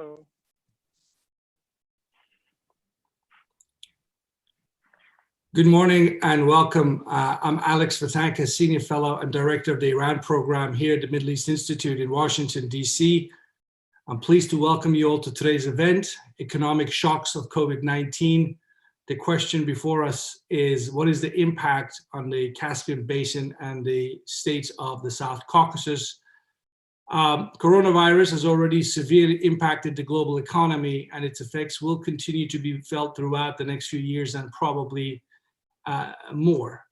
So good morning and welcome. I'm Alex Vatanka, Senior Fellow and Director of the Iran Program here at the Middle East Institute in Washington, D.C. I'm pleased to welcome you all to today's event, Economic Shocks of COVID-19. The question before us is, what is the impact on the Caspian Basin and the states of the South Caucasus? Coronavirus has already severely impacted the global economy, and its effects will continue to be felt throughout the next few years and probably more.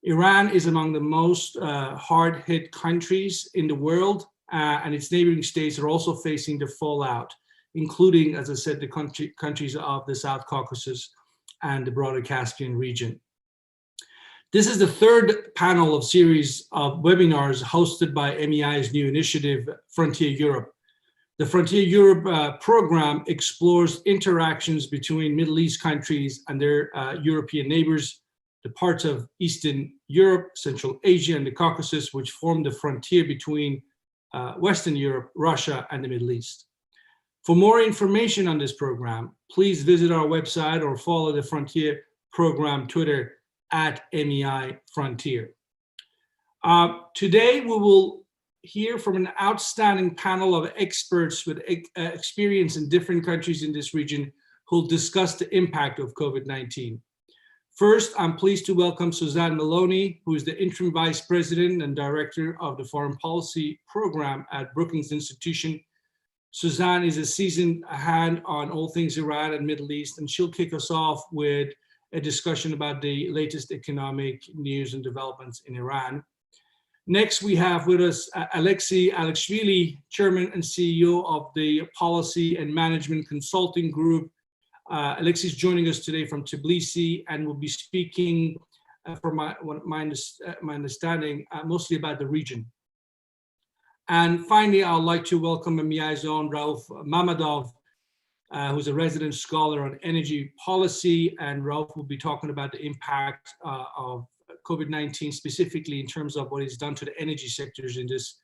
Iran is among the most hard-hit countries in the world, and its neighboring states are also facing the fallout, including, as I said, the countries of the South Caucasus and the broader Caspian region. This is the third panel of series of webinars hosted by MEI's new initiative, Frontier Europe. The Frontier Europe program explores interactions between Middle East countries and their European neighbors, the parts of Eastern Europe, Central Asia, and the Caucasus, which form the frontier between Western Europe, Russia, and the Middle East. For more information on this program, please visit our website or follow the Frontier program Twitter at MEI Frontier. Today, we will hear from an outstanding panel of experts with experience in different countries in this region who will discuss the impact of COVID-19. First, I'm pleased to welcome Suzanne Maloney, who is the Interim Vice President and Director of the Foreign Policy Program at Brookings Institution. Suzanne is a seasoned hand on all things Iran and Middle East, and she'll kick us off with a discussion about the latest economic news and developments in Iran. Next, we have with us Alexei Alekshvili, Chairman and CEO of the Policy and Management Consulting Group. Alexei is joining us today from Tbilisi and will be speaking, from my understanding, mostly about the region. And finally, I'd like to welcome MEI's own Rauf Mamadov, who's a resident scholar on energy policy, and Rauf will be talking about the impact of COVID-19, specifically in terms of what it's done to the energy sectors in this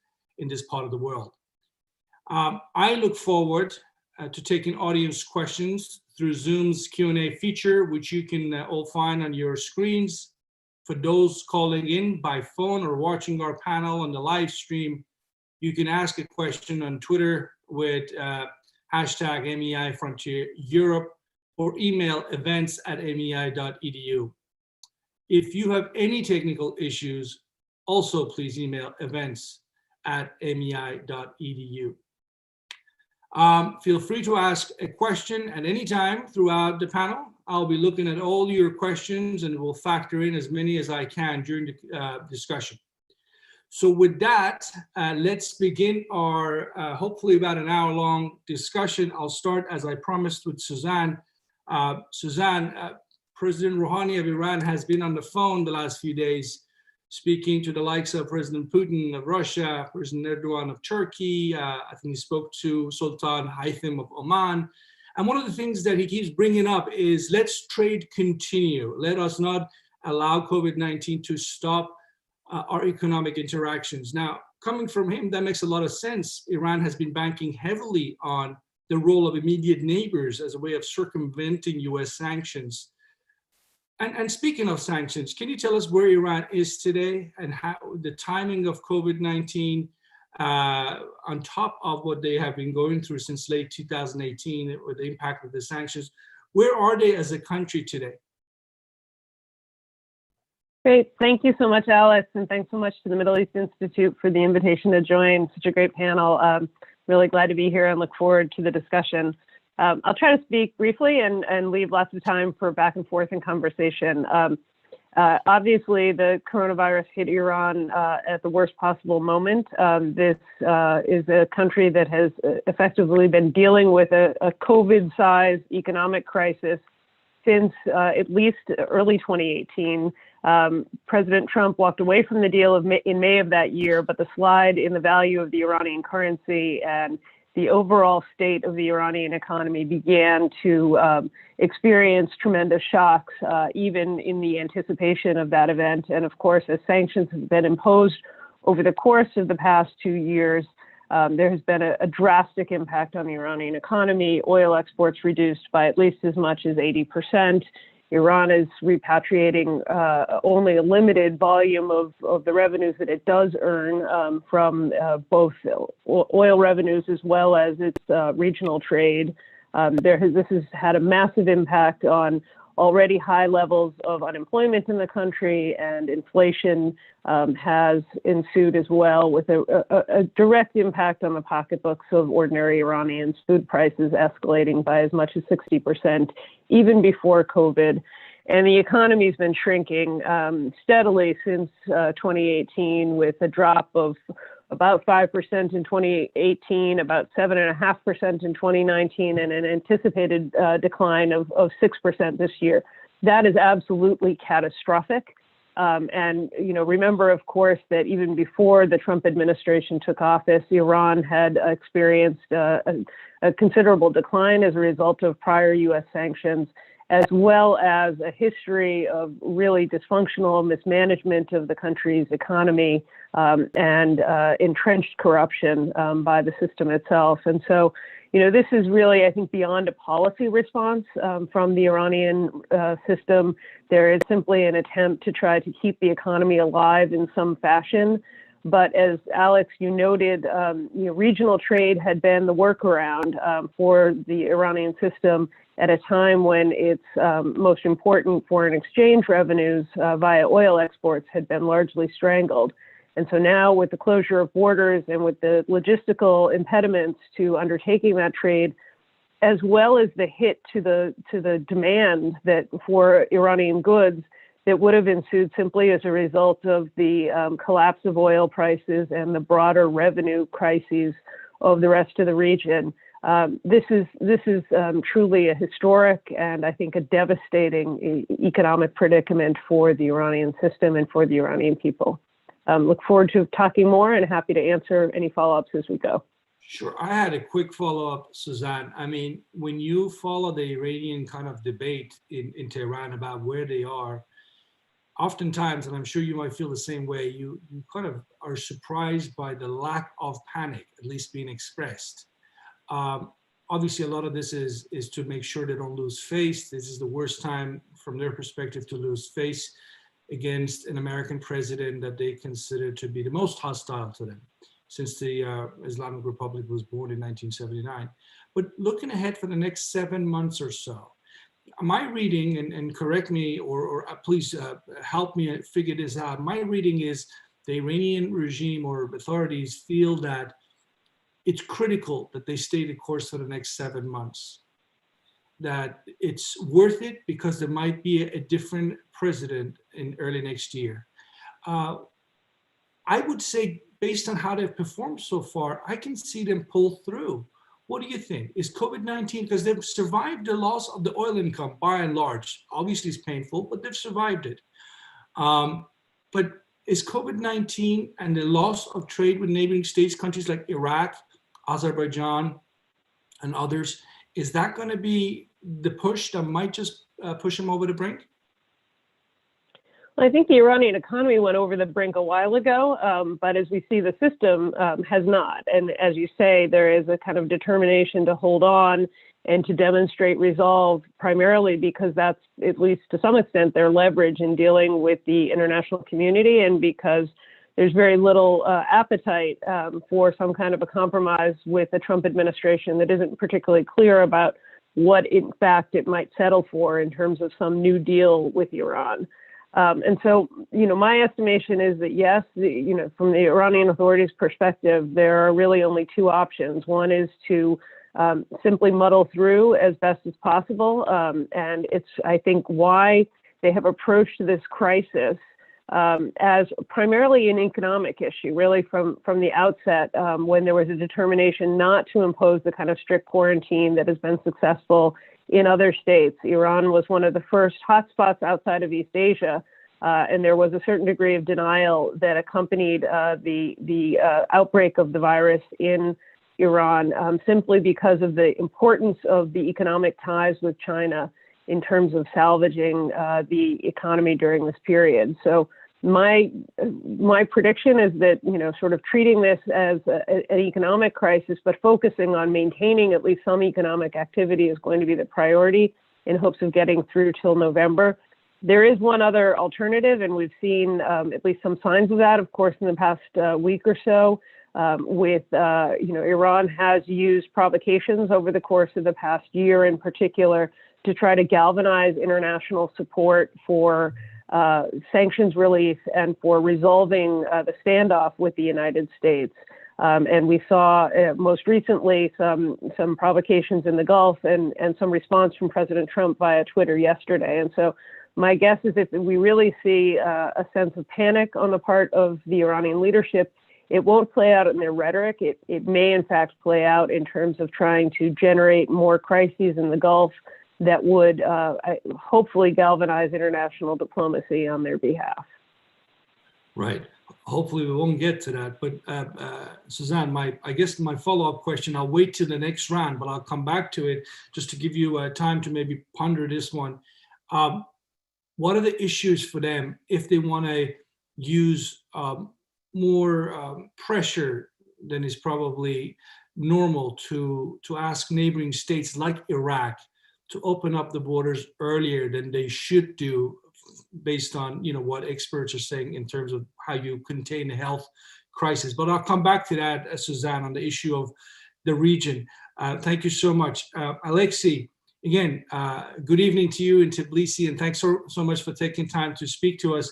part of the world. I look forward to taking audience questions through Zoom's Q&A feature, which you can all find on your screens. For those calling in by phone or watching our panel on the live stream, you can ask a question on Twitter with hashtag MEI Frontier Europe or email events@mei.edu. If you have any technical issues, also please email events@mei.edu. Feel free to ask a question at any time throughout the panel. I'll be looking at all your questions and will factor in as many as I can during the discussion. So with that, let's begin our hopefully about an hour-long discussion. I'll start, as I promised, with Suzanne. Suzanne, President Rouhani of Iran has been on the phone the last few days, speaking to the likes of President Putin of Russia, President Erdogan of Turkey. I think he spoke to Sultan Haitham of Oman. And one of the things that he keeps bringing up is, let's trade continue. Let us not allow COVID-19 to stop our economic interactions. Now, coming from him, that makes a lot of sense. Iran has been banking heavily on the role of immediate neighbors as a way of circumventing US sanctions. And speaking of sanctions, can you tell us where Iran is today and how the timing of COVID-19 on top of what they have been going through since late 2018 with the impact of the sanctions? Where are they as a country today? Great. Thank you so much, Alex, and thanks so much to the Middle East Institute for the invitation to join such a great panel. Really glad to be here and look forward to the discussion. I'll try to speak briefly and leave lots of time for back and forth and conversation. Obviously, the coronavirus hit Iran at the worst possible moment. This is a country that has effectively been dealing with a COVID-sized economic crisis since at least early 2018. President Trump walked away from the deal in May of that year, but the slide in the value of the Iranian currency and the overall state of the Iranian economy began to experience tremendous shocks, even in the anticipation of that event. And of course, as sanctions have been imposed over the course of the past 2 years, There has been a drastic impact on the Iranian economy. Oil exports reduced by at least as much as 80%. Iran is repatriating only a limited volume of the revenues that it does earn from both oil revenues as well as its regional trade. This has had a massive impact on already high levels of unemployment in the country, and inflation has ensued as well, with a direct impact on the pocketbooks of ordinary Iranians, food prices escalating by as much as 60% even before COVID. And the economy's been shrinking steadily since 2018, with a drop of about 5% in 2018, about 7.5% in 2019, and an anticipated decline of 6% this year. That is absolutely catastrophic. And remember, of course, that even before the Trump administration took office, Iran had experienced a considerable decline as a result of prior U.S. sanctions, as well as a history of really dysfunctional mismanagement of the country's economy and entrenched corruption by the system itself. And so, this is really, I think, beyond a policy response from the Iranian system. There is simply an attempt to try to keep the economy alive in some fashion. But as Alex, you noted, regional trade had been the workaround for the Iranian system at a time when its most important foreign exchange revenues via oil exports had been largely strangled. And so now, with the closure of borders and with the logistical impediments to undertaking that trade, as well as the hit to the demand that for Iranian goods that would have ensued simply as a result of the collapse of oil prices and the broader revenue crises of the rest of the region. This is truly a historic and, I think, a devastating economic predicament for the Iranian system and for the Iranian people. Look forward to talking more and happy to answer any follow-ups as we go. Sure. I had a quick follow-up, Suzanne. I mean, when you follow the Iranian kind of debate in Tehran about where they are, oftentimes, and I'm sure you might feel the same way, you kind of are surprised by the lack of panic, at least being expressed. Obviously, a lot of this is to make sure they don't lose face. This is the worst time from their perspective to lose face against an American president that they consider to be the most hostile to them since the Islamic Republic was born in 1979. But looking ahead for the next 7 months or so, my reading, and correct me or please help me figure this out, my reading is the Iranian regime or authorities feel that it's critical that they stay the course for the next 7 months, that it's worth it because there might be a different president in early next year. I would say, based on how they've performed so far, I can see them pull through. What do you think? Is COVID-19, because they've survived the loss of the oil income by and large, obviously it's painful, but they've survived it. But is COVID-19 and the loss of trade with neighboring states, countries like Iraq, Azerbaijan, and others, is that going to be the push that might just push them over the brink? Well, I think the Iranian economy went over the brink a while ago, but as we see, the system has not. And as you say, there is a kind of determination to hold on and to demonstrate resolve, primarily because that's, at least to some extent, their leverage in dealing with the international community, and because there's very little appetite for some kind of a compromise with the Trump administration that isn't particularly clear about what, in fact, it might settle for in terms of some new deal with Iran. And so, my estimation is that, yes, from the Iranian authorities' perspective, there are really only two options. One is to simply muddle through as best as possible. And it's, I think, why they have approached this crisis as primarily an economic issue, really from the outset, when there was a determination not to impose the kind of strict quarantine that has been successful in other states. Iran was one of the first hotspots outside of East Asia, and there was a certain degree of denial that accompanied the outbreak of the virus in Iran, simply because of the importance of the economic ties with China in terms of salvaging the economy during this period. So My prediction is that, sort of treating this as an economic crisis, but focusing on maintaining at least some economic activity is going to be the priority in hopes of getting through till November. There is one other alternative, and we've seen at least some signs of that, of course, in the past week or so. Iran has used provocations over the course of the past year in particular to try to galvanize international support for sanctions relief and for resolving the standoff with the United States. And we saw most recently some provocations in the Gulf and some response from President Trump via Twitter yesterday. And so my guess is if we really see a sense of panic on the part of the Iranian leadership, it won't play out in their rhetoric. It may, in fact, play out in terms of trying to generate more crises in the Gulf that would hopefully galvanize international diplomacy on their behalf. Right. Hopefully we won't get to that. But Suzanne, I guess my follow-up question, I'll wait till the next round, but I'll come back to it just to give you time to maybe ponder this one. What are the issues for them if they want to use more pressure than is probably normal to ask neighboring states like Iraq to open up the borders earlier than they should do, based on what experts are saying in terms of how you contain a health crisis? But I'll come back to that, Suzanne, on the issue of the region. Thank you so much, Alexei. Again, good evening to you in Tbilisi, and thanks so much for taking time to speak to us.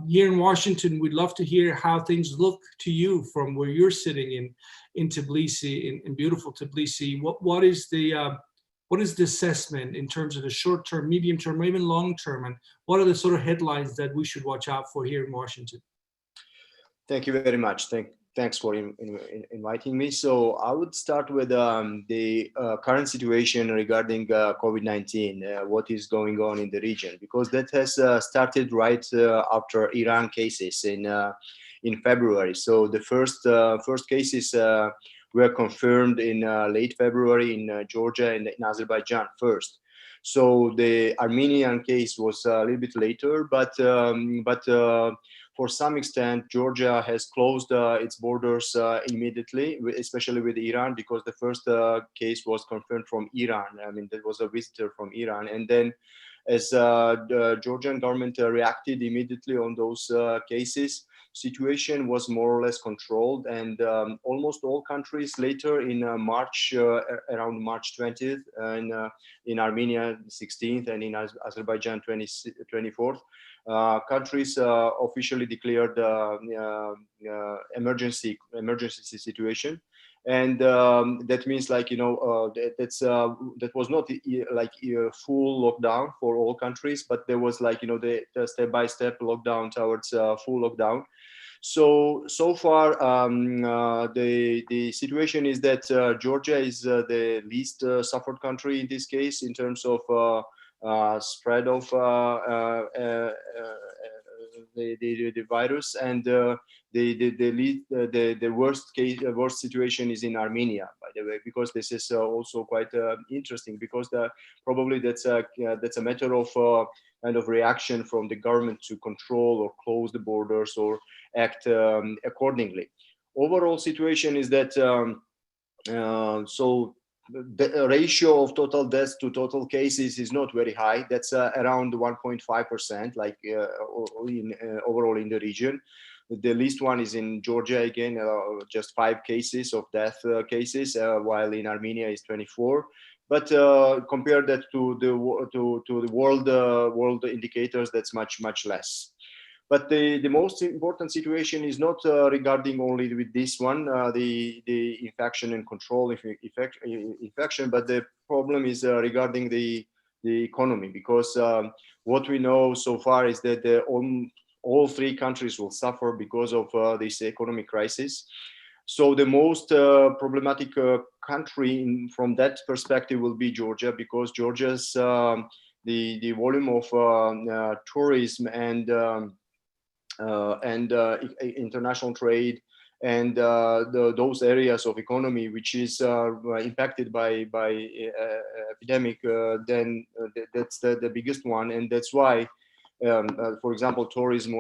Here in Washington, we'd love to hear how things look to you from where you're sitting in Tbilisi, in beautiful Tbilisi. What is the assessment in terms of the short term, medium term, or even long term, and what are the sort of headlines that we should watch out for here in Washington? Thank you very much. Thanks for inviting me. So I would start with the current situation regarding COVID-19, what is going on in the region, because that has started right after Iran cases in February. So the first cases were confirmed in late February in Georgia and in Azerbaijan first. So the Armenian case was a little bit later, but for some extent, Georgia has closed its borders immediately, especially with Iran, because the first case was confirmed from Iran. I mean, there was a visitor from Iran. And then as the Georgian government reacted immediately on those cases, situation was more or less controlled. And almost all countries later in March, around March 20th, and in Armenia 16th, and in Azerbaijan 24th, countries officially declared emergency situation, and that means that was not like a full lockdown for all countries, but there was the step-by-step lockdown towards full lockdown. So far the situation is that Georgia is the least suffered country in this case in terms of spread of the virus, and the worst situation is in Armenia, by the way, because this is also quite interesting, because probably that's a matter of kind of reaction from the government to control or close the borders or act accordingly. Overall situation is that so the ratio of total deaths to total cases is not very high. That's around 1.5%, like overall in the region. The least one is in Georgia, again, just 5 cases of death cases, while in Armenia is 24. But compare that to the world indicators, that's much less. But the most important situation is not regarding only with this one, the infection and control infection, but the problem is regarding the economy, because what we know so far is that all 3 countries will suffer because of this economic crisis. So the most problematic country from that perspective will be Georgia, because Georgia's the volume of tourism and international trade and those areas of economy which is impacted by epidemic, then that's the biggest one, and that's why For example, tourism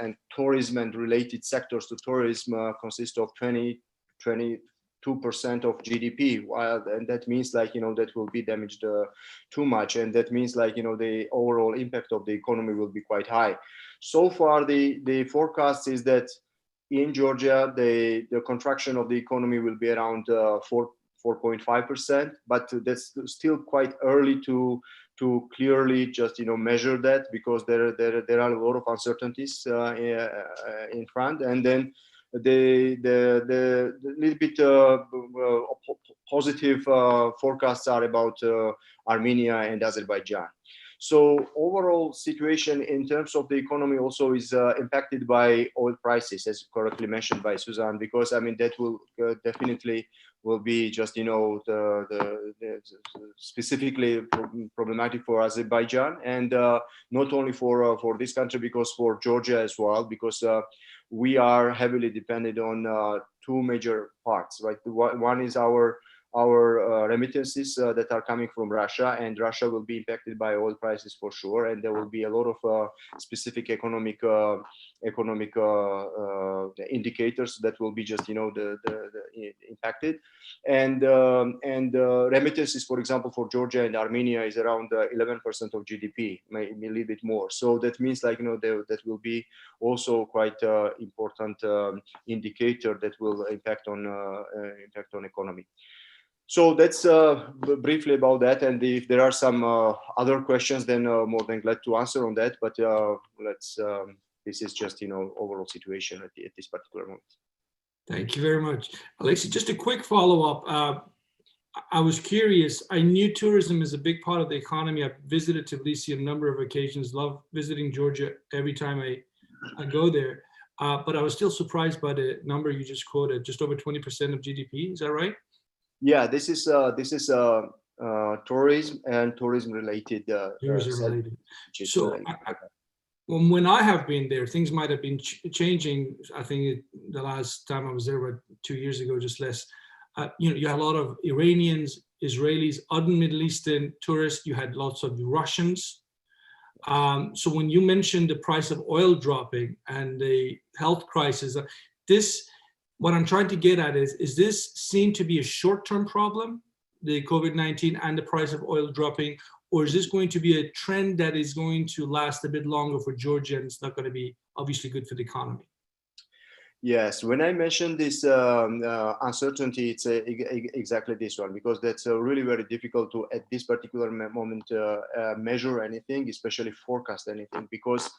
and tourism and related sectors to tourism consist of 22% of GDP, and that means like, that will be damaged too much. And that means like, the overall impact of the economy will be quite high. So far, the forecast is that in Georgia, the contraction of the economy will be around 4.5%, but that's still quite early to clearly just measure that, because there are a lot of uncertainties in front. And then the little bit positive forecasts are about Armenia and Azerbaijan. So overall situation in terms of the economy also is impacted by oil prices, as correctly mentioned by Susan, because I mean that will definitely will be just the specifically problematic for Azerbaijan, and not only for this country, because for Georgia as well, because we are heavily dependent on two major parts, right? One is our remittances that are coming from Russia, and Russia will be impacted by oil prices for sure, and there will be a lot of specific economic indicators that will be just the impacted, and remittances, for example, for Georgia and Armenia is around 11% of GDP, maybe a little bit more. So that means like that will be also quite important indicator that will impact on economy. So that's briefly about that. And if there are some other questions, then more than glad to answer on that. But let's. This is just overall situation at this particular moment. Thank you very much, Alexei. Just a quick follow-up. I was curious. I knew tourism is a big part of the economy. I've visited Tbilisi a number of occasions. Love visiting Georgia every time I go there. But I was still surprised by the number you just quoted. Just over 20% of GDP. Is that right? Yeah, this is tourism and tourism related. So when I have been there, things might have been changing. I think the last time I was there, about 2 years ago, just less. You had a lot of Iranians, Israelis, other Middle Eastern tourists. You had lots of Russians. So when you mentioned the price of oil dropping and the health crisis, what I'm trying to get at is this seen to be a short-term problem, the COVID-19 and the price of oil dropping, or is this going to be a trend that is going to last a bit longer for Georgia, and it's not going to be obviously good for the economy? Yes, when I mentioned this uncertainty, it's exactly this one, because that's really very difficult to, at this particular moment, measure anything, especially forecast anything, because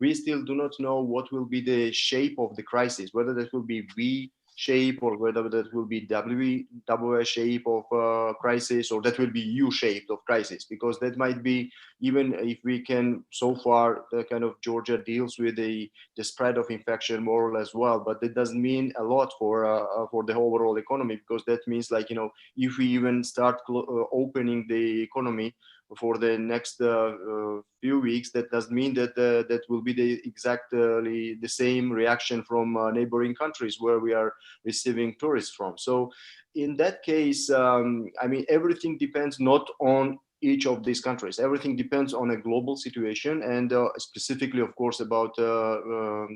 we still do not know what will be the shape of the crisis, whether that will be V shape or whether that will be W shape of crisis, or that will be U shaped of crisis, because that might be, even if we can, so far the kind of Georgia deals with the spread of infection more or less well, but that doesn't mean a lot for the overall economy, because that means like if we even start opening the economy for the next few weeks, that doesn't mean that that will be exactly the same reaction from neighboring countries where we are receiving tourists from. So in that case, I mean, everything depends not on each of these countries. Everything depends on a global situation, and specifically, of course, about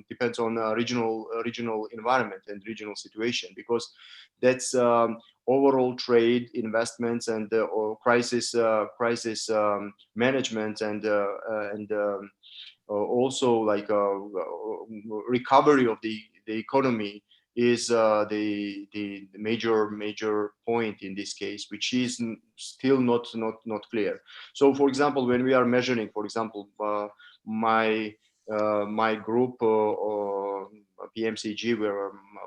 depends on regional environment and regional situation, because that's overall trade, investments, and or crisis management, and also like recovery of the economy is the major point in this case, which is still not clear. So, for example, when we are measuring, for example, my group PMCG,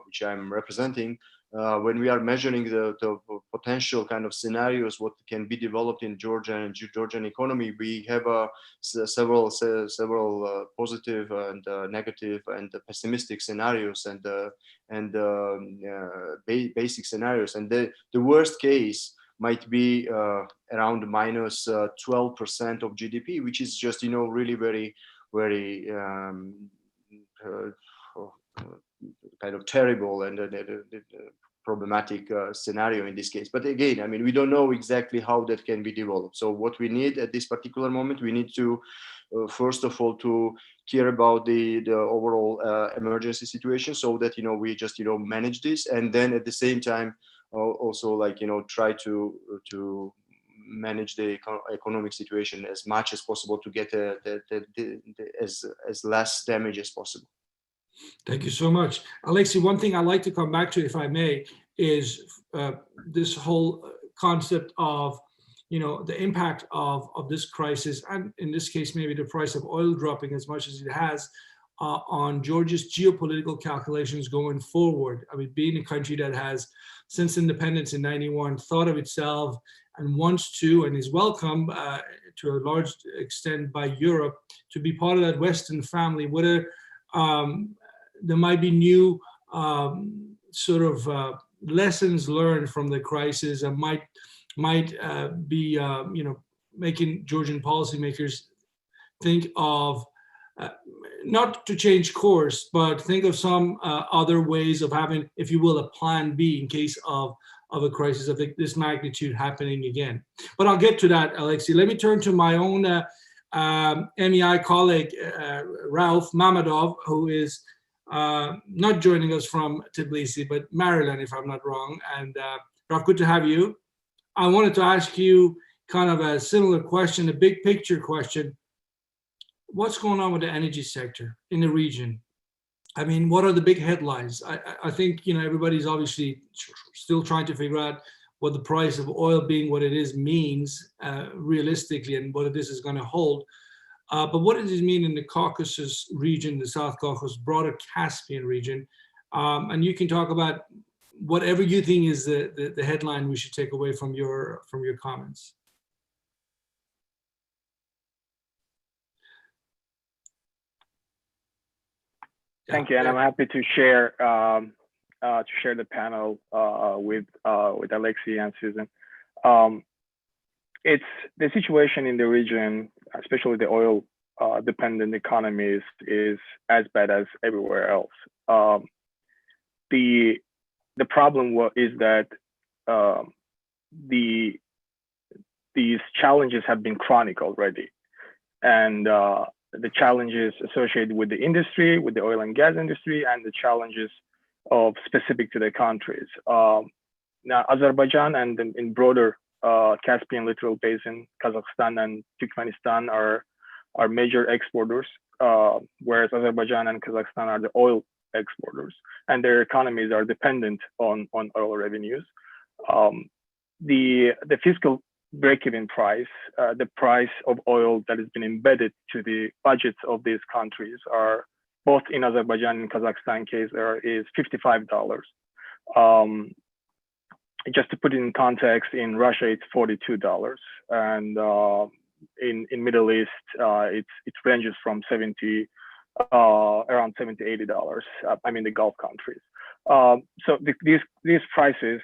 which I'm representing, when we are measuring the potential kind of scenarios what can be developed in Georgia and Georgian economy, we have several positive and negative and pessimistic scenarios, and basic scenarios, and the worst case might be around minus 12% of GDP, which is just really very kind of terrible and problematic scenario in this case. But again, I mean, we don't know exactly how that can be developed. So what we need at this particular moment, we need to first of all to care about the overall emergency situation, so that we just manage this, and then at the same time also try to manage the economic situation as much as possible to get as less damage as possible. Thank you so much. Alexei, one thing I'd like to come back to, if I may, is this whole concept of, the impact of this crisis, and in this case, maybe the price of oil dropping as much as it has on Georgia's geopolitical calculations going forward. I mean, being a country that has, since independence in '91, thought of itself and wants to, and is welcome to a large extent by Europe to be part of that Western family, whether there might be new lessons learned from the crisis, and might be making Georgian policymakers think of not to change course, but think of some other ways of having, if you will, a plan B in case of a crisis of this magnitude happening again. But I'll get to that, Alexei. Let me turn to my own MEI colleague, Ralph Mamadov, who is not joining us from Tbilisi, but Maryland, if I'm not wrong. And Ralph, good to have you. I wanted to ask you kind of a similar question, a big picture question. What's going on with the energy sector in the region? I mean, what are the big headlines? I think, everybody's obviously still trying to figure out what the price of oil being what it is means realistically, and what this is going to hold. But what does it mean in the Caucasus region, the South Caucasus, broader Caspian region? And you can talk about whatever you think is the headline we should take away from your comments. Thank you, and I'm happy to share the panel with Alexei and Susan. It's the situation in the region, especially the oil dependent economies, is as bad as everywhere else. The problem is that these challenges have been chronic already, and the challenges associated with the industry, with the oil and gas industry, and the challenges of specific to the countries. Now, Azerbaijan and in broader Caspian littoral basin, Kazakhstan and Turkmenistan are major exporters, whereas Azerbaijan and Kazakhstan are the oil exporters, and their economies are dependent on oil revenues. The fiscal break-even price, the price of oil that has been embedded to the budgets of these countries, are both in Azerbaijan and Kazakhstan case is $55. Just to put it in context, in Russia it's $42, and in Middle East it ranges from around $70 to $80. I mean the Gulf countries. So these prices,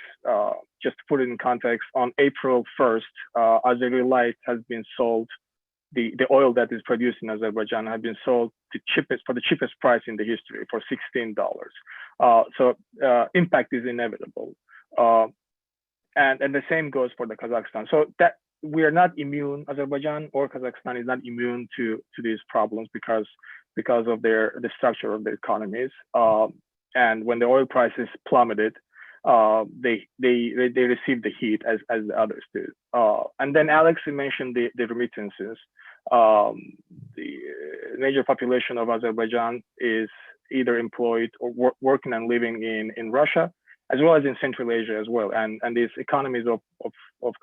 just to put it in context, on April 1st, Azeri Light has been sold. The oil that is produced in Azerbaijan has been sold for the cheapest price in the history, for $16. So impact is inevitable, and the same goes for the Kazakhstan. So that we are not immune. Azerbaijan or Kazakhstan is not immune to these problems because of the structure of their economies. And when the oil prices plummeted, they received the heat as the others did. And then Alex mentioned the remittances. The major population of Azerbaijan is either employed or working and living in Russia, as well as in Central Asia as well. And these economies of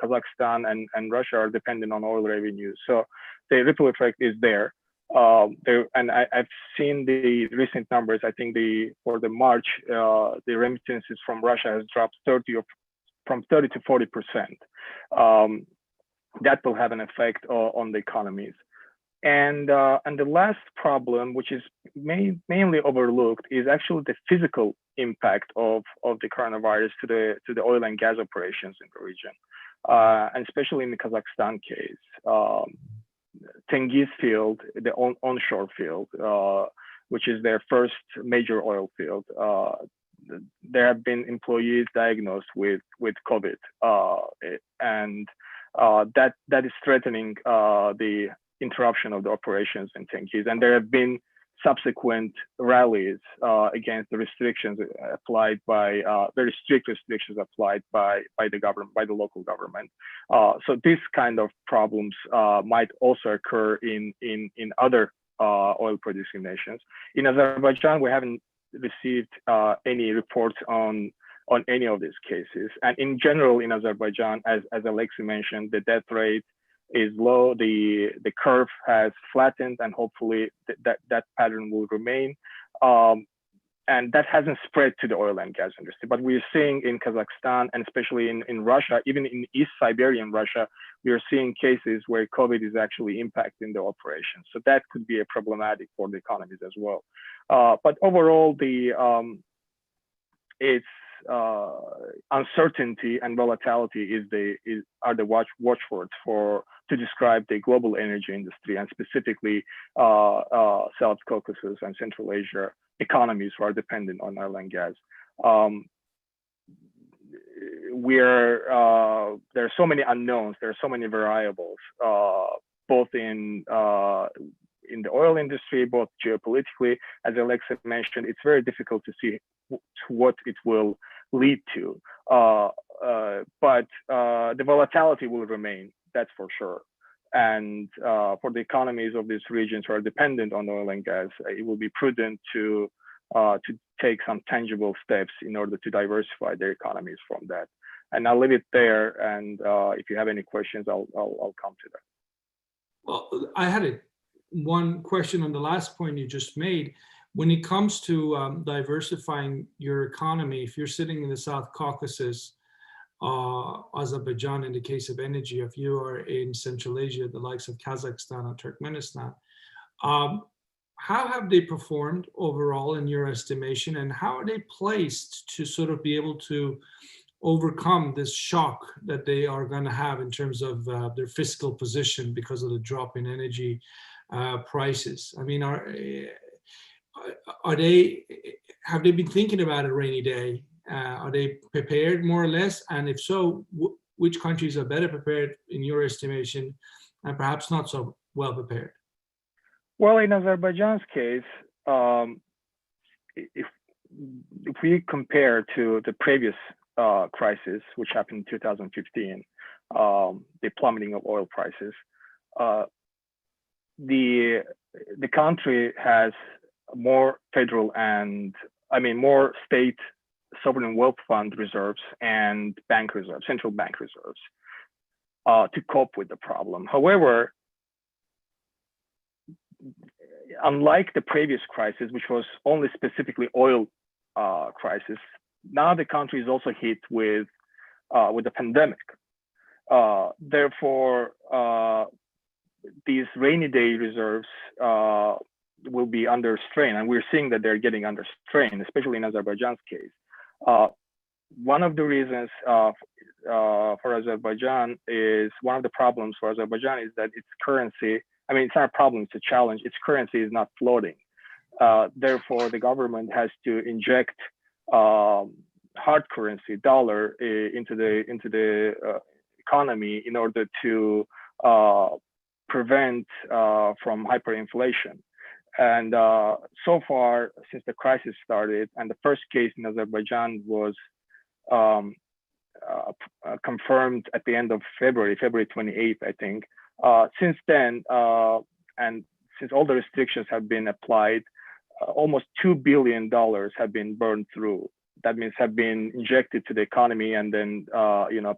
Kazakhstan and Russia are dependent on oil revenues. So the ripple effect is there. And I've seen the recent numbers. I think for the March, the remittances from Russia has dropped from 30 to 40%. That will have an effect on the economies. And the last problem, which is mainly overlooked, is actually the physical impact of the coronavirus to the oil and gas operations in the region, and especially in the Kazakhstan case. Tengiz field, the onshore field, which is their first major oil field, there have been employees diagnosed with COVID, and that is threatening the interruption of the operations in Tengiz. And there have been subsequent rallies against the restrictions applied by very strict restrictions applied by the government, by the local government. So these kind of problems might also occur in other oil producing nations. In Azerbaijan, we haven't received any reports on any of these cases. And in general, in Azerbaijan, as Alexei mentioned, the death rate is low. The curve has flattened, and hopefully that pattern will remain. And that hasn't spread to the oil and gas industry. But we're seeing in Kazakhstan, and especially in Russia, even in East Siberian Russia, we are seeing cases where COVID is actually impacting the operations. So that could be a problematic for the economies as well. But overall, it's uncertainty and volatility are the watchwords to describe the global energy industry, and specifically South Caucasus and Central Asia economies who are dependent on oil and gas. There are so many unknowns, there are so many variables, both in the oil industry, both geopolitically. As Alexei mentioned, it's very difficult to see what it will lead to. But the volatility will remain, that's for sure. And for the economies of these regions who are dependent on oil and gas, it will be prudent to take some tangible steps in order to diversify their economies from that. And I'll leave it there. And if you have any questions, I'll come to that. Well, I had one question on the last point you just made. When it comes to diversifying your economy, if you're sitting in the South Caucasus, Azerbaijan in the case of energy, if you are in Central Asia, the likes of Kazakhstan or Turkmenistan, how have they performed overall in your estimation, and how are they placed to sort of be able to overcome this shock that they are going to have in terms of their fiscal position because of the drop in energy prices? I mean, have they been thinking about a rainy day? Are they prepared more or less? And if so, which countries are better prepared in your estimation, and perhaps not so well prepared? Well, in Azerbaijan's case, if we compare to the previous crisis, which happened in 2015, the plummeting of oil prices, the country has more federal and more state sovereign wealth fund reserves and bank reserves, central bank reserves, to cope with the problem. However, unlike the previous crisis, which was only specifically oil crisis, now the country is also hit with the pandemic. Therefore, these rainy day reserves will be under strain, and we're seeing that they're getting under strain, especially in Azerbaijan's case. One of the reasons for Azerbaijan is, one of the problems for Azerbaijan is that its currency, it's not a problem, it's a challenge, its currency is not floating. Therefore, the government has to inject hard currency, dollar, into the economy in order to prevent from hyperinflation. And so far, since the crisis started, and the first case in Azerbaijan was confirmed at the end of February 28th, I think. Since then, and since all the restrictions have been applied, almost $2 billion have been burned through. That means have been injected to the economy, and then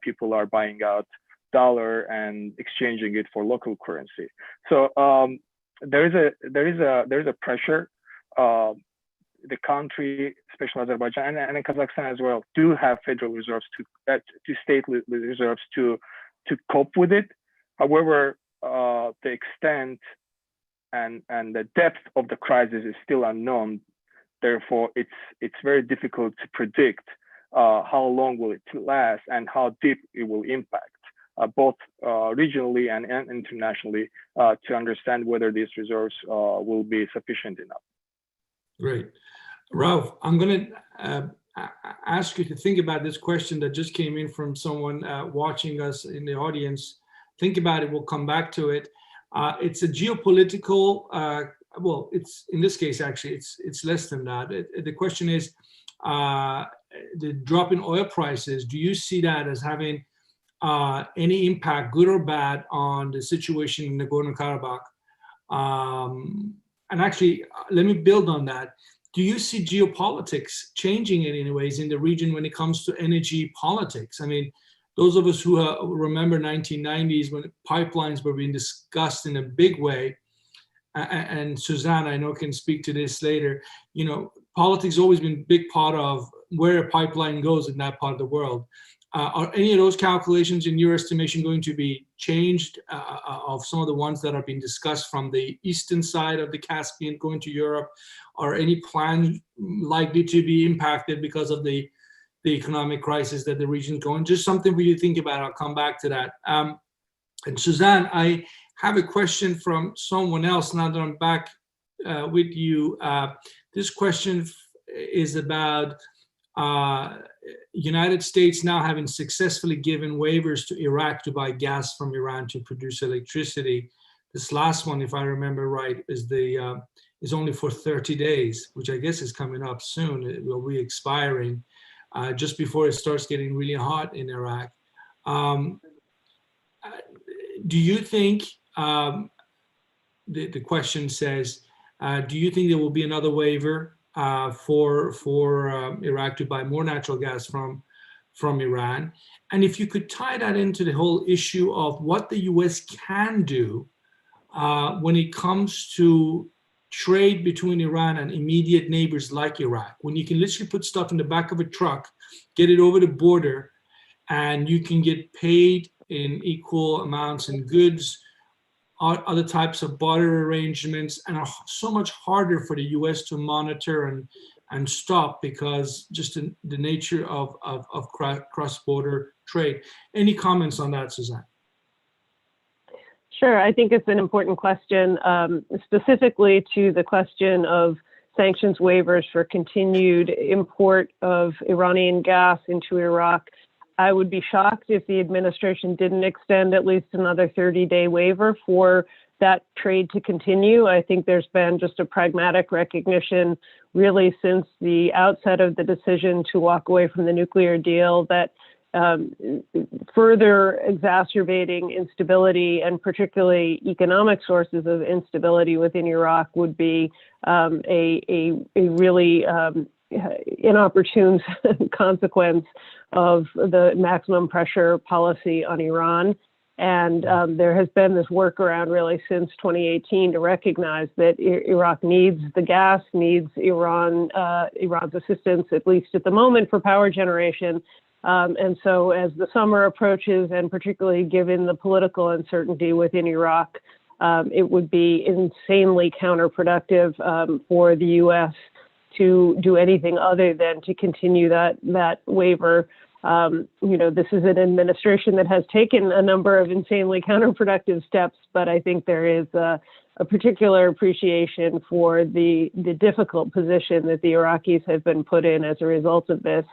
people are buying out dollar and exchanging it for local currency. So there is a pressure. The country, especially Azerbaijan and in Kazakhstan as well, do have federal reserves to state reserves to cope with it. However, the extent and the depth of the crisis is still unknown. Therefore, it's very difficult to predict how long will it last and how deep it will impact, both regionally and internationally, to understand whether these reserves will be sufficient enough. Great. Rauf, I'm going to ask you to think about this question that just came in from someone watching us in the audience. Think about it. We'll come back to it. It's a geopolitical. Well, it's in this case actually it's less than that. The question is the drop in oil prices. Do you see that as having any impact, good or bad, on the situation in Nagorno-Karabakh? And actually, let me build on that. Do you see geopolitics changing in any ways in the region when it comes to energy politics? I mean, those of us who remember 1990s when pipelines were being discussed in a big way, and Suzanne, I know, can speak to this later, you know, politics has always been a big part of where a pipeline goes in that part of the world. Are any of those calculations, in your estimation, going to be changed of some of the ones that are being discussed from the eastern side of the Caspian going to Europe? Are any plans likely to be impacted because of the economic crisis that the region's going? Just something for you to think about. I'll come back to that. And Suzanne, I have a question from someone else now that I'm back with you. This question is about United States now having successfully given waivers to Iraq to buy gas from Iran to produce electricity. This last one, if I remember right, is only for 30 days, which I guess is coming up soon. It will be expiring just before it starts getting really hot in Iraq. Do you think, the question says, do you think there will be another waiver for Iraq to buy more natural gas from Iran? And if you could tie that into the whole issue of what the US can do when it comes to trade between Iran and immediate neighbors like Iraq, when you can literally put stuff in the back of a truck, get it over the border, and you can get paid in equal amounts in goods, other types of barter arrangements, and are so much harder for the US to monitor and stop because just the nature of cross-border trade. Any comments on that, Suzanne? Sure, I think it's an important question, specifically to the question of sanctions waivers for continued import of Iranian gas into Iraq. I would be shocked if the administration didn't extend at least another 30-day waiver for that trade to continue. I think there's been just a pragmatic recognition really since the outset of the decision to walk away from the nuclear deal that further exacerbating instability and particularly economic sources of instability within Iraq would be a really inopportune consequence of the maximum pressure policy on Iran. And there has been this workaround really since 2018 to recognize that Iraq needs the gas, needs Iran's assistance, at least at the moment, for power generation. And so as the summer approaches, and particularly given the political uncertainty within Iraq, it would be insanely counterproductive for the U.S. to do anything other than to continue that waiver. This is an administration that has taken a number of insanely counterproductive steps, but I think there is a particular appreciation for the difficult position that the Iraqis have been put in as a result of this.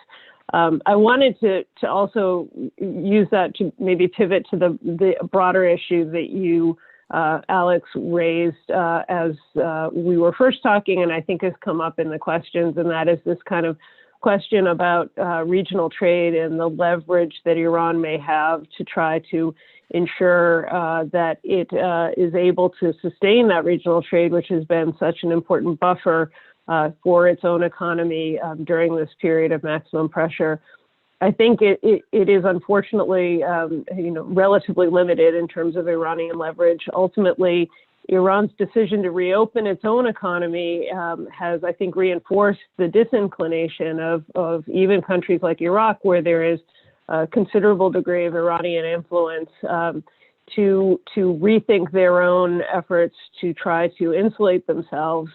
I wanted to also use that to maybe pivot to the broader issue that you, Alex, raised as we were first talking, and I think has come up in the questions, and that is this kind of question about regional trade and the leverage that Iran may have to try to ensure that it is able to sustain that regional trade, which has been such an important buffer for its own economy during this period of maximum pressure. I think it is unfortunately, relatively limited in terms of Iranian leverage. Ultimately, Iran's decision to reopen its own economy has, I think, reinforced the disinclination of even countries like Iraq, where there is a considerable degree of Iranian influence, to rethink their own efforts to try to insulate themselves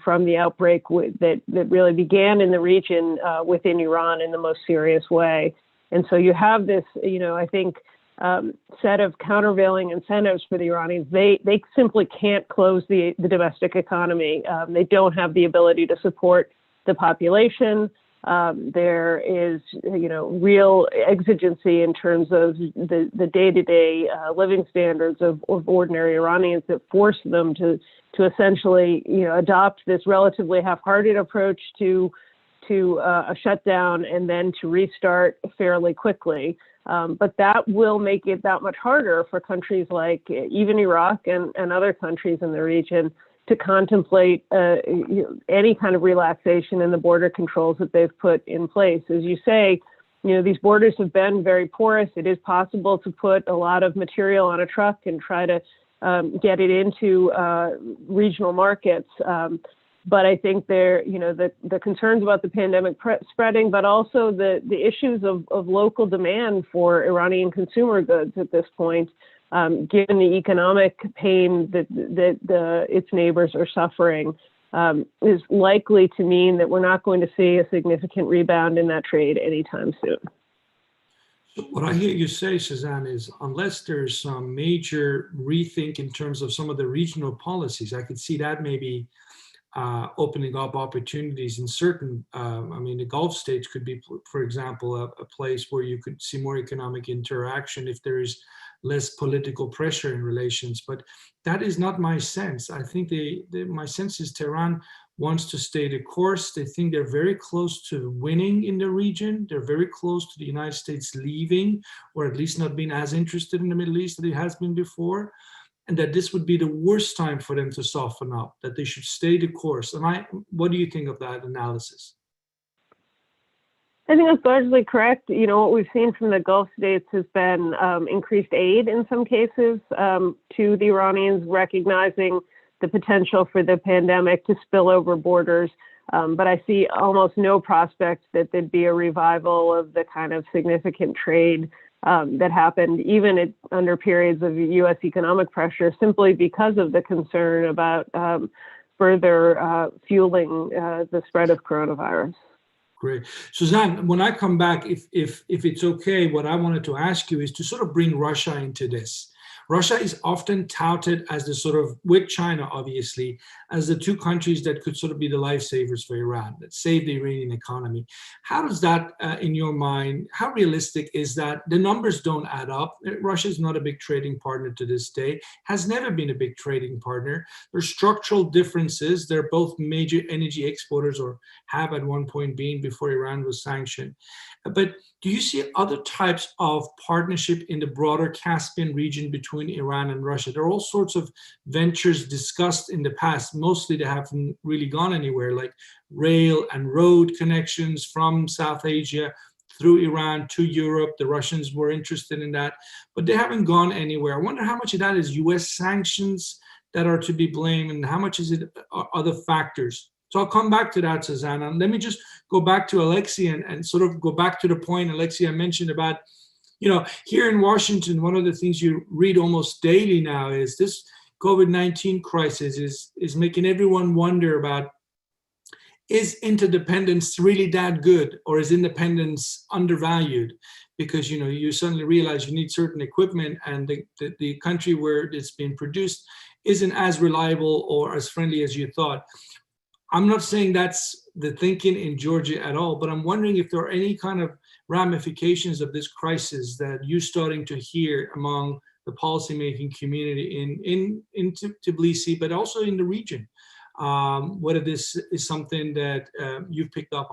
from the outbreak that really began in the region within Iran in the most serious way. And so you have this, I think, set of countervailing incentives for the Iranians. They simply can't close the domestic economy. They don't have the ability to support the population. There is, real exigency in terms of the day-to-day living standards of ordinary Iranians that force them to essentially, adopt this relatively half-hearted approach to a shutdown and then to restart fairly quickly. But that will make it that much harder for countries like even Iraq and other countries in the region to contemplate any kind of relaxation in the border controls that they've put in place. As you say, these borders have been very porous. It is possible to put a lot of material on a truck and try to get it into regional markets. But I think the concerns about the pandemic spreading, but also the issues of local demand for Iranian consumer goods at this point, given the economic pain that its neighbors are suffering, is likely to mean that we're not going to see a significant rebound in that trade anytime soon. So what I hear you say, Suzanne, is unless there's some major rethink in terms of some of the regional policies, I could see that maybe opening up opportunities in certain, the Gulf states could be, for example, a place where you could see more economic interaction if there is less political pressure in relations. But that is not my sense. I think my sense is Tehran wants to stay the course. They think they're very close to winning in the region. They're very close to the United States leaving, or at least not being as interested in the Middle East that it has been before. And that this would be the worst time for them to soften up, that they should stay the course. What do you think of that analysis? I think that's largely correct. What we've seen from the Gulf states has been increased aid in some cases to the Iranians, recognizing the potential for the pandemic to spill over borders. But I see almost no prospect that there'd be a revival of the kind of significant trade that happened even under periods of U.S. economic pressure, simply because of the concern about further fueling the spread of coronavirus. Great. Suzanne, when I come back, if it's okay, what I wanted to ask you is to sort of bring Russia into this. Russia is often touted as the sort of, with China obviously, as the two countries that could sort of be the lifesavers for Iran, that save the Iranian economy. How does that, in your mind, how realistic is that? The numbers don't add up. Russia is not a big trading partner to this day, has never been a big trading partner. There's structural differences. They're both major energy exporters, or have at one point been before Iran was sanctioned. But do you see other types of partnership in the broader Caspian region between Iran and Russia? There are all sorts of ventures discussed in the past. Mostly they haven't really gone anywhere, like rail and road connections from South Asia through Iran to Europe. The Russians were interested in that, but they haven't gone anywhere. I wonder how much of that is US sanctions that are to be blamed, and how much is it other factors? So I'll come back to that, Susanna. Let me just go back to Alexei and sort of go back to the point, Alexei, I mentioned about, here in Washington, one of the things you read almost daily now is this COVID-19 crisis is making everyone wonder about, is interdependence really that good, or is independence undervalued? Because you suddenly realize you need certain equipment, and the country where it's being produced isn't as reliable or as friendly as you thought. I'm not saying that's the thinking in Georgia at all, but I'm wondering if there are any kind of ramifications of this crisis that you're starting to hear among the policymaking community in Tbilisi, but also in the region, whether this is something that you've picked up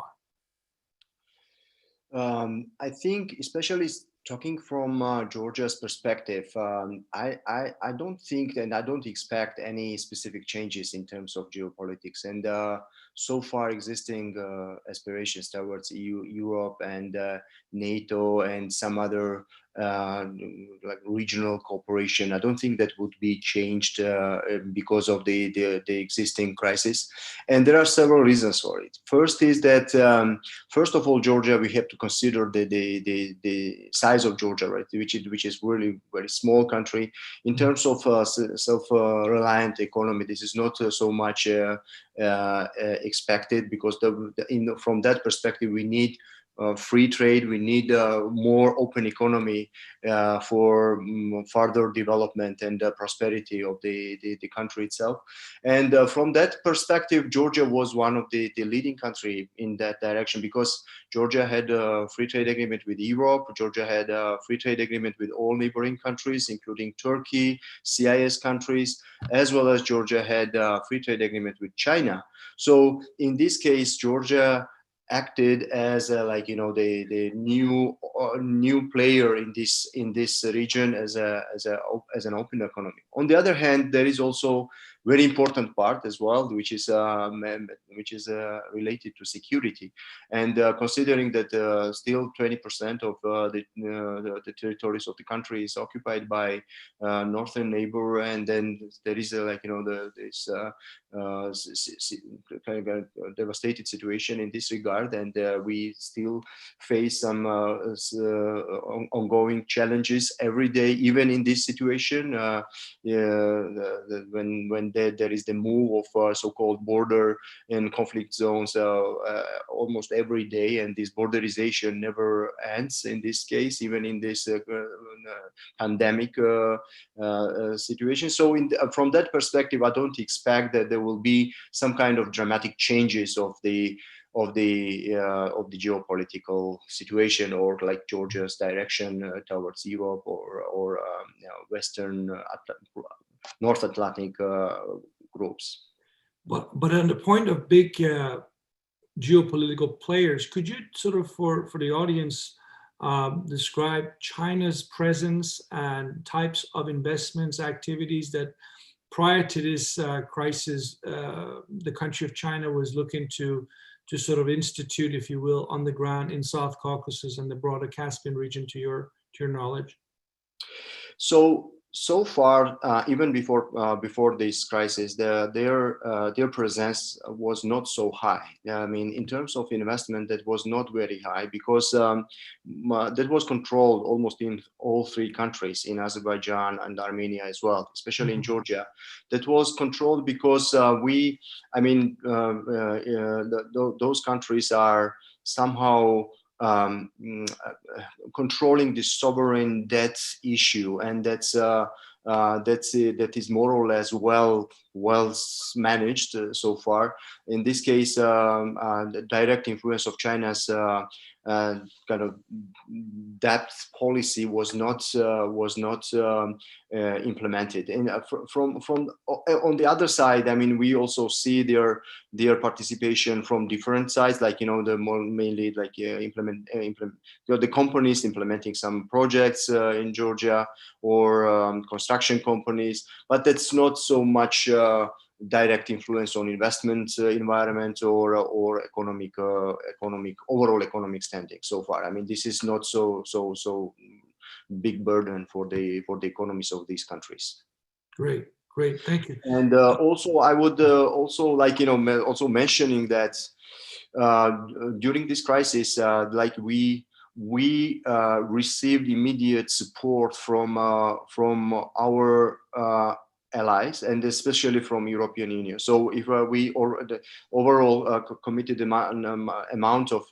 on. I think, especially talking from Georgia's perspective, I don't think and I don't expect any specific changes in terms of geopolitics. And so far existing aspirations towards Europe and NATO and some other like regional cooperation, I don't think that would be changed because of the existing crisis. And there are several reasons for it. First is that, first of all, Georgia, we have to consider the size of Georgia, right, which is really very small country in terms of self-reliant economy. This is not so much expected, because from that perspective, we need free trade. We need more open economy for further development and prosperity of the country itself. And from that perspective, Georgia was one of the leading country in that direction, because Georgia had a free trade agreement with Europe. Georgia had a free trade agreement with all neighboring countries, including Turkey, CIS countries, as well as Georgia had a free trade agreement with China. So in this case, Georgia acted as the new player in this region as an open economy. On the other hand, there is also very important part as well, which is related to security, and considering that still 20% of the territories of the country is occupied by northern neighbor, and then there is this kind of a devastated situation in this regard, and we still face some ongoing challenges every day, even in this situation. When there is the move of so-called border and conflict zones almost every day, and this borderization never ends in this case, even in this pandemic situation. So from that perspective, I don't expect that there will be some kind of dramatic changes of the geopolitical situation, or like Georgia's direction towards Europe or Western North Atlantic groups. But on the point of big geopolitical players, could you sort of, for the audience, describe China's presence and types of investments, activities that prior to this crisis, the country of China was looking to sort of institute, if you will, on the ground in South Caucasus and the broader Caspian region, to your knowledge? So far, even before this crisis, their presence was not so high. I mean, in terms of investment, that was not very high, because that was controlled almost in all three countries, in Azerbaijan and Armenia as well, especially in Georgia. That was controlled because those countries are somehow controlling the sovereign debt issue, and that is more or less well managed so far. In this case, the direct influence of China's kind of debt policy was not implemented. And from on the other side, I mean, we also see their participation from different sides, like the more mainly like the companies implementing some projects in Georgia, or construction companies, but that's not so much direct influence on investment environment or overall economic standing so far. I mean, this is not so big burden for the economies of these countries. Great, thank you. And also, I would also also mentioning that during this crisis, we received immediate support from our allies, and especially from European Union. So if the overall committed amount of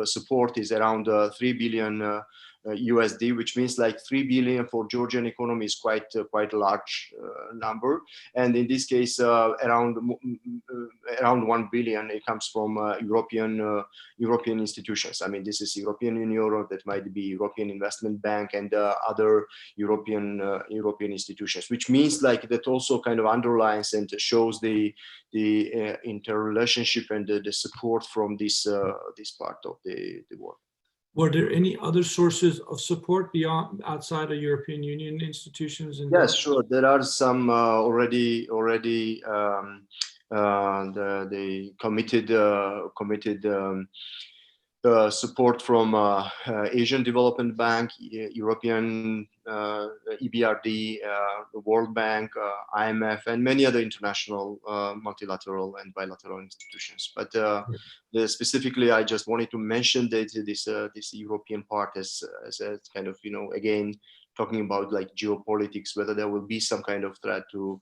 support is around 3 billion USD, which means like 3 billion for Georgian economy is quite a large number. And in this case, around 1 billion, it comes from European institutions. I mean, this is European Union, that might be European Investment Bank, and other European institutions, which means like that also kind of underlines and shows the interrelationship and the support from this part of the world. Were there any other sources of support outside of European Union institutions? Yes, sure. There are some already the committed support from Asian Development Bank, European EBRD, the World Bank, IMF, and many other international multilateral and bilateral institutions. But specifically, I just wanted to mention that this European part as a kind of, again, talking about like geopolitics, whether there will be some kind of threat to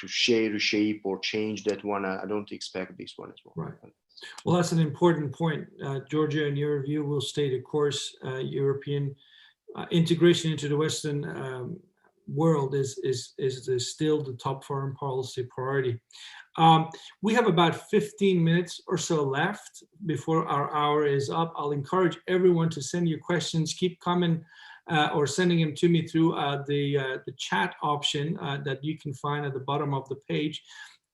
shape or change that one. I don't expect this one as well. Right. Well, that's an important point. Georgia, in your view, will stay the course. European integration into the Western world is still the top foreign policy priority. We have about 15 minutes or so left before our hour is up. I'll encourage everyone to send your questions. Keep coming or sending them to me through the chat option that you can find at the bottom of the page.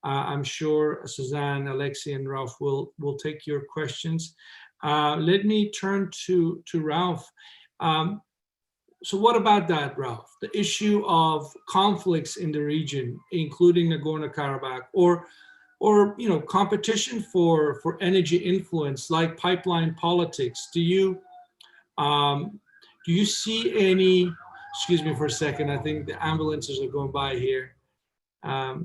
I'm sure Suzanne, Alexei, and Ralph will take your questions. Let me turn to Ralph. So what about that, Ralph? The issue of conflicts in the region, including Nagorno-Karabakh, or competition for energy influence, like pipeline politics. Do you see any? Excuse me for a second. I think the ambulances are going by here. I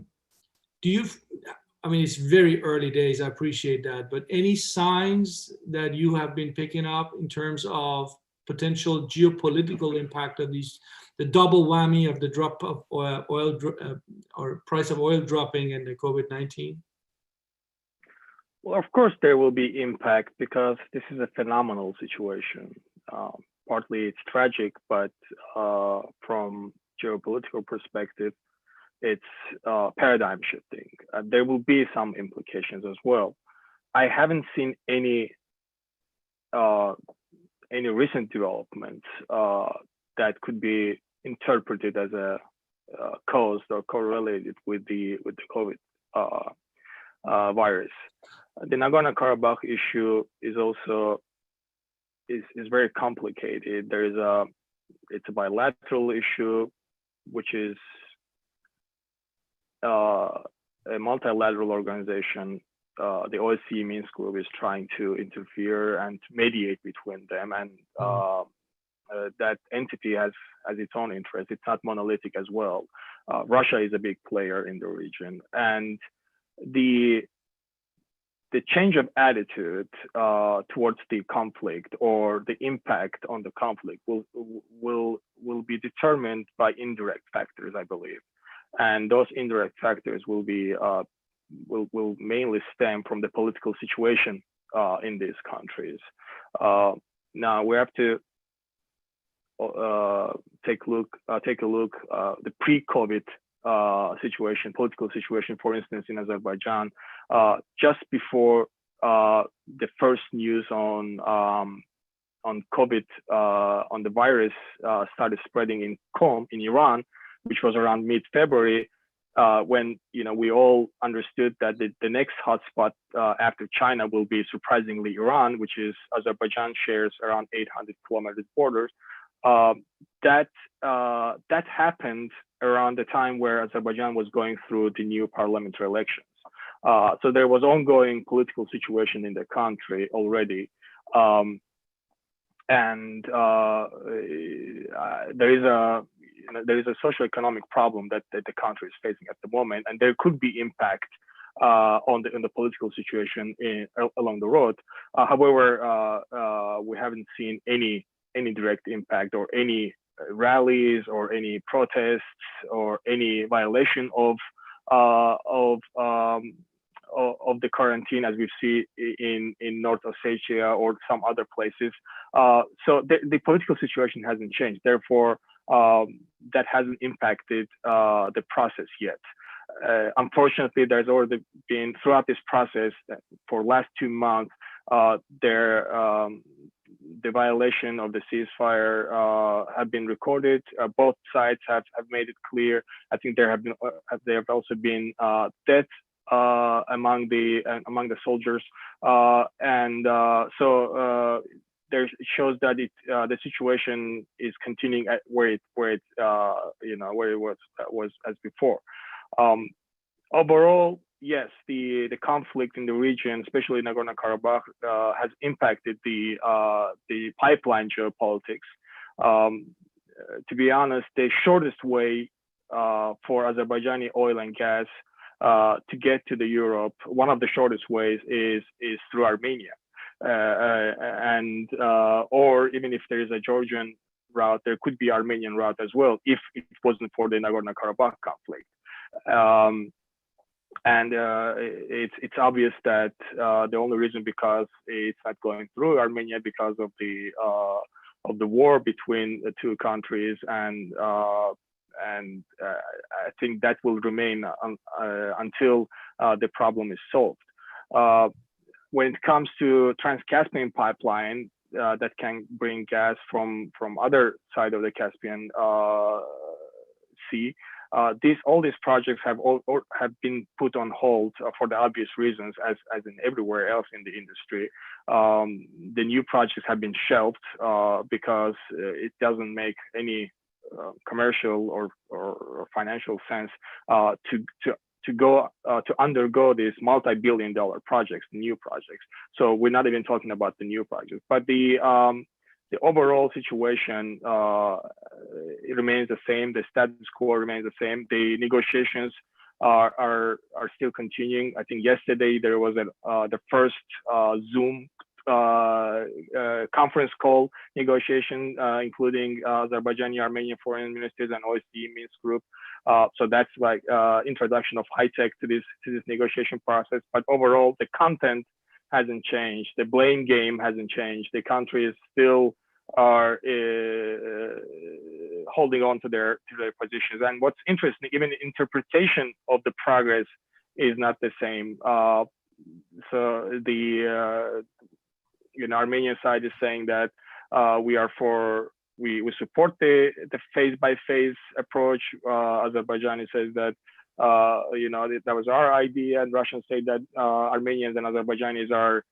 mean, it's very early days. I appreciate that, but any signs that you have been picking up in terms of potential geopolitical impact of the double whammy of the drop of oil or price of oil dropping and the COVID-19? Well, of course there will be impact because this is a phenomenal situation. Partly it's tragic, but from geopolitical perspective, it's paradigm shifting. There will be some implications as well. I haven't seen any recent developments that could be interpreted as a caused or correlated with the COVID virus. The Nagorno-Karabakh issue is also very complicated. It's a bilateral issue, which is a multilateral organization. The OSCE Minsk group is trying to interfere and mediate between them, and that entity has its own interest. It's not monolithic as well. Russia is a big player in the region, and the change of attitude towards the conflict or the impact on the conflict will be determined by indirect factors, I believe, and those indirect factors will mainly stem from the political situation in these countries. Now we have to take a look the pre-COVID political situation, for instance, in Azerbaijan, just before the first news on COVID, on the virus started spreading in Qom in Iran, which was around mid-February, when we all understood that the next hotspot after China will be surprisingly Iran, which is Azerbaijan shares around 800 kilometers borders. That happened around the time where Azerbaijan was going through the new parliamentary elections. So there was ongoing political situation in the country already. And there is a socioeconomic problem that the country is facing at the moment, and there could be impact on the political situation along the road. However, we haven't seen any direct impact or any rallies or any protests or any violation of the quarantine as we see in North Ossetia or some other places. So the political situation hasn't changed. Therefore, that hasn't impacted the process yet. Unfortunately, there's already been throughout this process for last 2 months, the violation of the ceasefire have been recorded. Both sides have made it clear. I think there have also been deaths among the soldiers, and so there shows that the situation is continuing at where it was as before. Overall, yes, the conflict in the region, especially Nagorno-Karabakh, has impacted the pipeline geopolitics. To be honest, the shortest way for Azerbaijani oil and gas to get to the Europe, one of the shortest ways is through Armenia, or even if there is a Georgian route, there could be Armenian route as well if it wasn't for the Nagorno-Karabakh conflict. and it's obvious that the only reason because it's not going through Armenia because of the war between the two countries, and I think that will remain until the problem is solved. When it comes to Trans-Caspian pipeline that can bring gas from other side of the Caspian Sea, all these projects have been put on hold for the obvious reasons, as in everywhere else in the industry. The new projects have been shelved because it doesn't make any commercial or financial sense to undergo these multi-billion-dollar projects, new projects. So we're not even talking about the new projects, but the overall situation it remains the same. The status quo remains the same. The negotiations are still continuing. I think yesterday there was the first Zoom conference call negotiation, including Azerbaijani, Armenian foreign ministers and OSCE Minsk group. So that's like introduction of high tech to this negotiation process. But overall, the content hasn't changed. The blame game hasn't changed. The countries still are holding on to their positions. And what's interesting, even the interpretation of the progress is not the same. So the Armenian side is saying that we support the phase by phase approach. Azerbaijani says that that was our idea, and Russians say that Armenians and Azerbaijanis are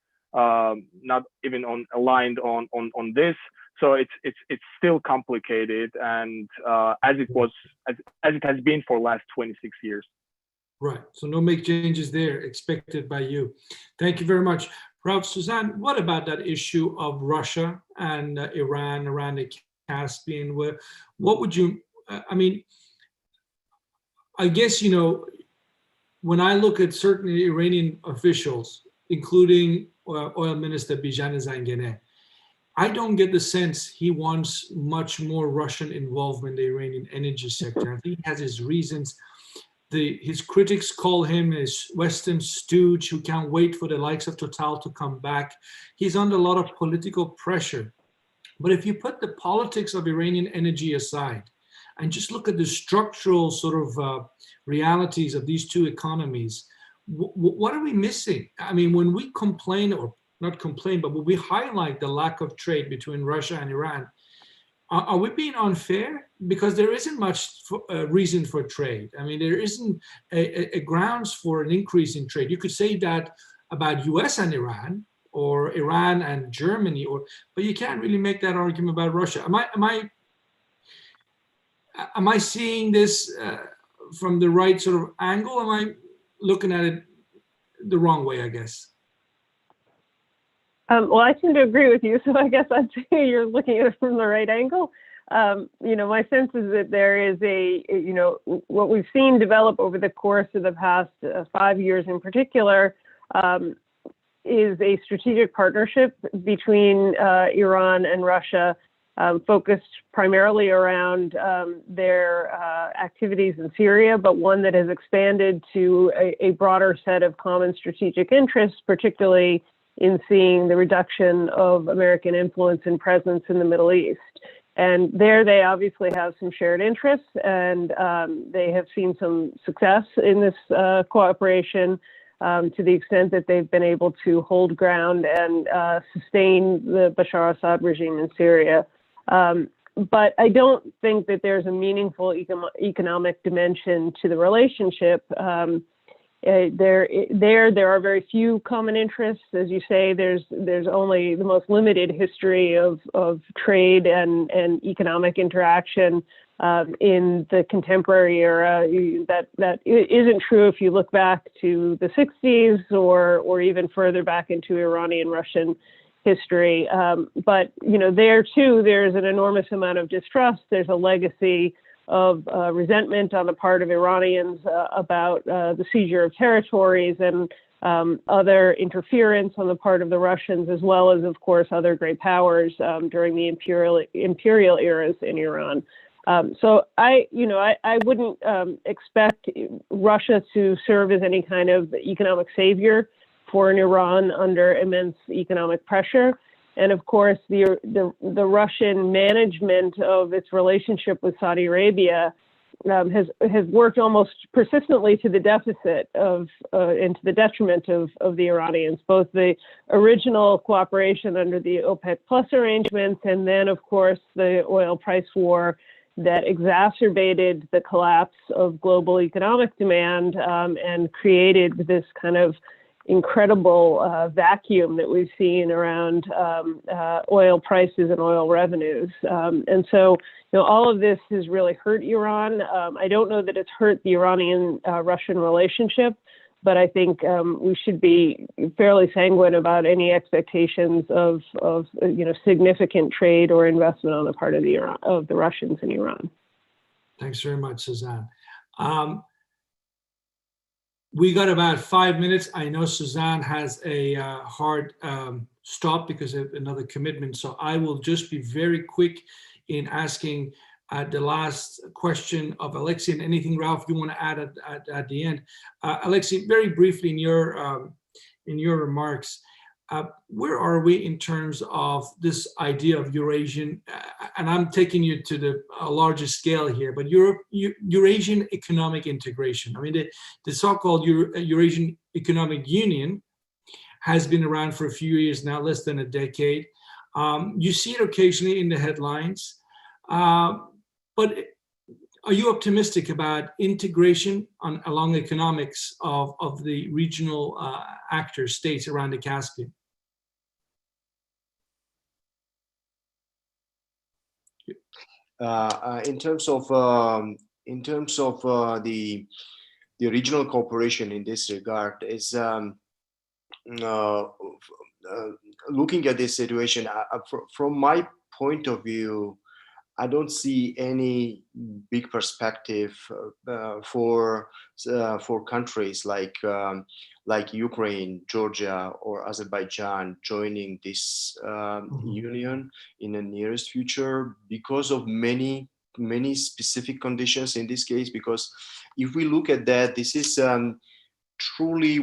not even aligned on this. So it's still complicated, and as it has been for the last 26 years. Right. So no make changes there expected by you. Thank you very much. Rav, Suzanne, what about that issue of Russia and Iran around the Caspian? What would you, I guess, when I look at certain Iranian officials, including Oil Minister Bijan Zanganeh, I don't get the sense he wants much more Russian involvement in the Iranian energy sector. I think he has his reasons. His critics call him a Western stooge who can't wait for the likes of Total to come back. He's under a lot of political pressure. But if you put the politics of Iranian energy aside and just look at the structural sort of realities of these two economies, what are we missing? I mean, when we complain, or not complain, but when we highlight the lack of trade between Russia and Iran, are we being unfair? Because there isn't much reason for trade. I mean, there isn't a grounds for an increase in trade. You could say that about US and Iran, or Iran and Germany, but you can't really make that argument about Russia. Am I seeing this from the right sort of angle? Am I looking at it the wrong way, I guess? Well, I tend to agree with you, so I guess I'd say you're looking at it from the right angle. My sense is that there is what we've seen develop over the course of the past 5 years in particular is a strategic partnership between Iran and Russia, focused primarily around their activities in Syria, but one that has expanded to a broader set of common strategic interests, particularly in seeing the reduction of American influence and presence in the Middle East. And there they obviously have some shared interests, and they have seen some success in this cooperation to the extent that they've been able to hold ground and sustain the Bashar Assad regime in Syria. But I don't think that there's a meaningful economic dimension to the relationship. There are very few common interests. As you say, there's only the most limited history of trade and economic interaction in the contemporary era. That isn't true if you look back to the 60s or even further back into Iranian-Russian history. But there too, there's an enormous amount of distrust. There's a legacy of resentment on the part of Iranians about the seizure of territories and other interference on the part of the Russians, as well as, of course, other great powers during the imperial eras in Iran. So I wouldn't expect Russia to serve as any kind of economic savior for an Iran under immense economic pressure. And of course, the Russian management of its relationship with Saudi Arabia has worked almost persistently to the deficit of and to the detriment of the Iranians, both the original cooperation under the OPEC Plus arrangements, and then, of course, the oil price war that exacerbated the collapse of global economic demand and created this kind of incredible vacuum that we've seen around oil prices and oil revenues. And so, all of this has really hurt Iran. I don't know that it's hurt the Iranian-Russian relationship, but I think we should be fairly sanguine about any expectations of significant trade or investment on the part of the Russians in Iran. Thanks very much, Suzanne. We got about 5 minutes. I know Suzanne has a hard stop because of another commitment, so I will just be very quick in asking the last question of Alexei, and anything, Ralph, you want to add at the end. Alexei, very briefly in your remarks, where are we in terms of this idea of Eurasian, and I'm taking you to the largest scale here, but Eurasian economic integration. I mean, the so-called Eurasian Economic Union has been around for a few years now, less than a decade. You see it occasionally in the headlines, but are you optimistic about integration along economics of the regional actors, states around the Caspian? In terms of the regional cooperation in this regard, is looking at this situation from my point of view, I don't see any big perspective for countries like Ukraine, Georgia, or Azerbaijan joining this union in the nearest future because of many specific conditions in this case. Because if we look at that, this is truly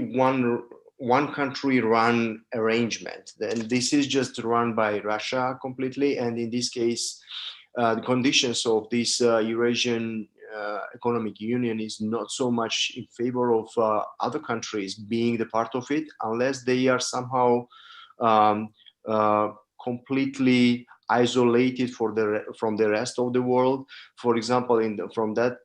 one country run arrangement. Then this is just run by Russia completely, and in this case, the conditions of this Eurasian Economic Union is not so much in favor of other countries being the part of it, unless they are somehow completely isolated from the rest of the world. For example, from that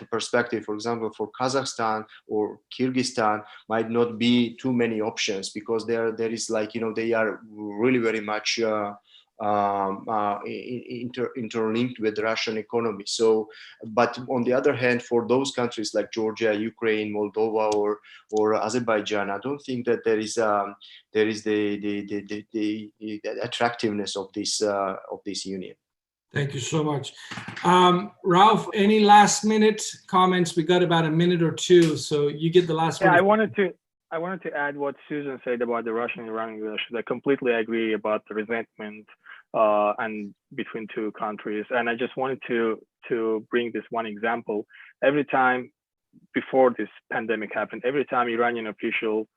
perspective, for example, for Kazakhstan or Kyrgyzstan might not be too many options, because there is they are really very much interlinked with the Russian economy. So, but on the other hand, for those countries like Georgia, Ukraine, Moldova, or Azerbaijan, I don't think that there is the attractiveness of this union. Thank you so much, Ralph. Any last minute comments? We got about a minute or two, so you get the last one. I wanted to add what Susan said about the Russian-Iranian relations. I completely agree about the resentment and between two countries. And I just wanted to bring this one example. Every time before this pandemic happened, every time Iranian official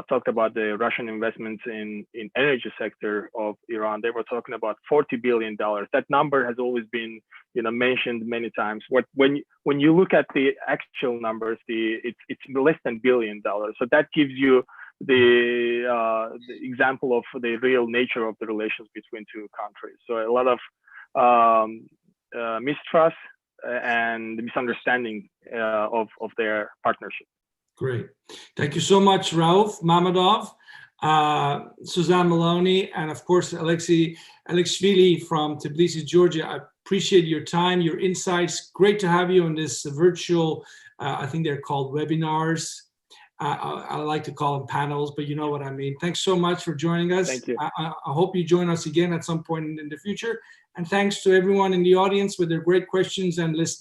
talked about the Russian investments in energy sector of Iran, they were talking about $40 billion. That number has always been mentioned many times. When you look at the actual numbers, it's less than $1 billion. So that gives you the example of the real nature of the relations between two countries. So a lot of mistrust and misunderstanding of their partnership. Great. Thank you so much, Rauf Mammadov, Suzanne Maloney, and of course, Alexvili from Tbilisi, Georgia. I appreciate your time, your insights. Great to have you on this virtual, I think they're called webinars. I like to call them panels, but you know what I mean. Thanks so much for joining us. Thank you. I hope you join us again at some point in the future. And thanks to everyone in the audience with their great questions and listening.